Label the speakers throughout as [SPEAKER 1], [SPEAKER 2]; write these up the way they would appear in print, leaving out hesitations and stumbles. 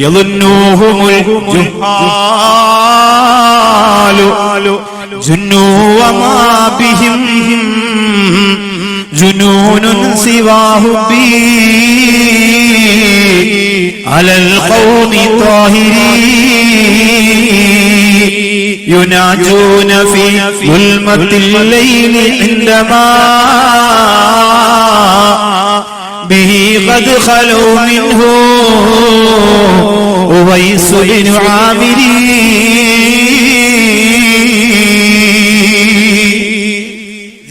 [SPEAKER 1] യളുന്നൂഹുമുൽ ജുഹാലു ജുന്നൂ വമാ ബിഹിം ജുനൂനുൻ സിവാഹു ബി അലൽ ഖൗമി ത്വാഹിരീൻ യുനാജൂന ഫീ ദുൽമത്തിൽ ലൈലി ഇൻദമാ ബിഹി ഖദ് ഖലൂ മിൻഹു ഉവൈസ് ബിൻ ആമിരി.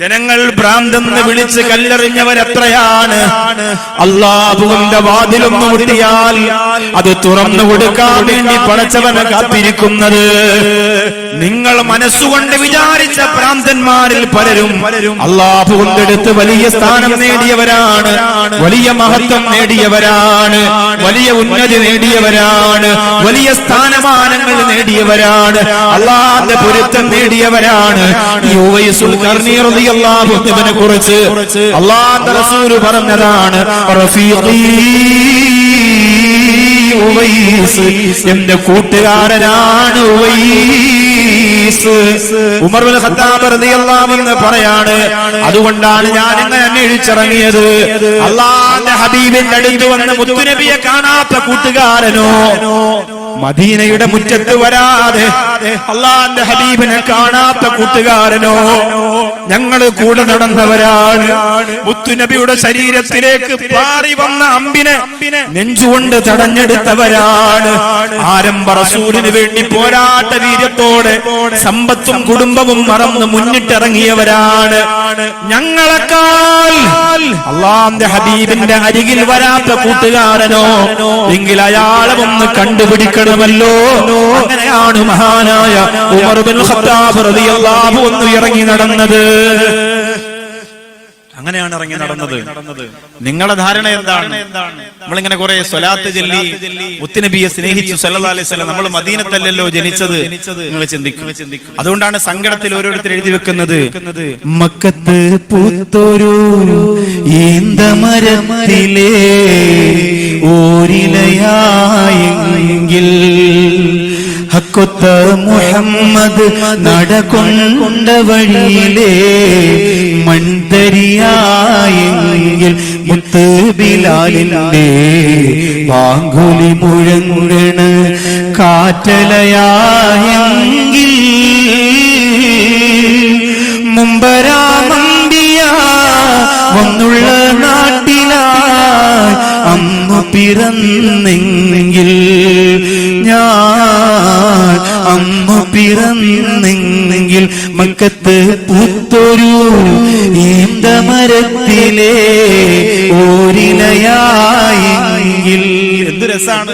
[SPEAKER 1] ജനങ്ങൾ ഭ്രാന്തെന്ന് വിളിച്ച് കല്ലെറിഞ്ഞവരെത്രയാണ്. അല്ലാഹുവിന്റെ വാതിലൊന്നു മുട്ടിയാൽ അത് തുറന്നു കൊടുക്കാൻ വേണ്ടി പടച്ചവനെ കാത്തിരിക്കുന്നത്. നിങ്ങൾ മനസ്സുകൊണ്ട് വിചാരിച്ച ഭ്രാന്തന്മാരിൽ പലരും അല്ലാഹു കൊണ്ടെടുത്ത് വലിയ സ്ഥാനം നേടിയവരാണ്, വലിയ മഹത്വം നേടിയവരാണ്, വലിയ ഉന്നതി നേടിയവരാണ്, വലിയ സ്ഥാനമാനങ്ങൾ നേടിയവരാണ്, അല്ലാഹുവിന്റെ പൊരുത്തം നേടിയവരാണ്. യുവൈസുൽ ഖർനി റളിയല്ലാഹു അൻഹുവിനെ കുറിച്ച് അല്ലാഹുവിന്റെ റസൂൽ പറഞ്ഞതാണ്, റഫീഖി ഉവൈസ്, എന്റെ കൂട്ടുകാരനാണ് ഉവൈസ്. ഉമർ ഇബ്നു ഖത്താബ് റളിയല്ലാഹു അൻഹു പറയാണ്, അതുകൊണ്ടാണ് ഞാൻ ഇങ്ങനെ അന്വേഷിച്ചിറങ്ങിയത്. അല്ലാഹുവിന്റെ ഹബീബിന്റെ അടുത്ത് വന്ന് മുത്തുനബിയെ കാണാത്ത കൂട്ടുകാരനോ, മദീനയുടെ മുറ്റത്ത് വരാതെ അല്ലാഹുവിന്റെ ഹബീബിനെ കാണാത്ത കൂട്ടുകാരനോ, ഞങ്ങൾ കൂടെ നടന്നവരാണ്. മുത്തുനബിയുടെ ശരീരത്തിലേക്ക് പാറി വന്ന അമ്പിനെ നെഞ്ചുകൊണ്ട് തടഞ്ഞെടുത്തവരാണ്. ആരംഭ റസൂലിന് വേണ്ടി പോരാട്ട വീര്യത്തോടെ സമ്പത്തും കുടുംബവും മറന്ന് മുന്നിട്ടിറങ്ങിയവരാണ്. ഞങ്ങളെക്കാൾ അല്ലാഹുവിന്റെ ഹബീബിന്റെ അരികിൽ വരാത്ത കൂട്ടുകാരനോ എങ്കിൽ അയാളെ ഒന്ന് കണ്ടുപിടിക്കണമല്ലോ. അങ്ങനെയാണ് മഹാനായ ഉമർ ഇബ്നുൽ ഖത്താബ് റളിയല്ലാഹു അൻഹു ഇറങ്ങി നടന്നത്. അങ്ങനെയാണ് ഇറങ്ങി നടന്നത്. നിങ്ങളുടെ ധാരണ എന്താണ്? നമ്മളിങ്ങനെ കുറെ സ്വലാത്ത് ചൊല്ലി മുത്തുനബിയെ സ്നേഹിച്ചു സല്ലല്ലാഹു അലൈഹി വസല്ലം. നമ്മൾ മദീനത്തല്ലല്ലോ ജനിച്ചത്. നിങ്ങൾ ചിന്തിക്കും. അതുകൊണ്ടാണ് സങ്കടത്തിൽ ഓരോരുത്തർ എഴുതി വെക്കുന്നത്, മക്കത്ത് പൂത്തൊരു ഈന്തമരത്തിലെ ഓരിലയായെങ്കിൽ ഹക്കൊത്ത മുഹമ്മദ് നടകൊണ്ട വഴിയിലെ മൺതരിയായെങ്കിൽ മുത്ത് ബിലാലിന്റെ പാങ്കുലി മുഴങ്ങണ കാറ്റലയായെങ്കിൽ മുമ്പരാമമ്പിയ വന്നുള്ള നാട്ടിലായി അന്നു പിറന്നെങ്കിൽ ഞാൻ അന്നു പിറന്നെങ്കിൽ മക്കത്ത് പൂത്തൊരു ഈന്തമരത്തിലെ ഓരിലയായെങ്കിൽ. എന്ത് രസാണ്.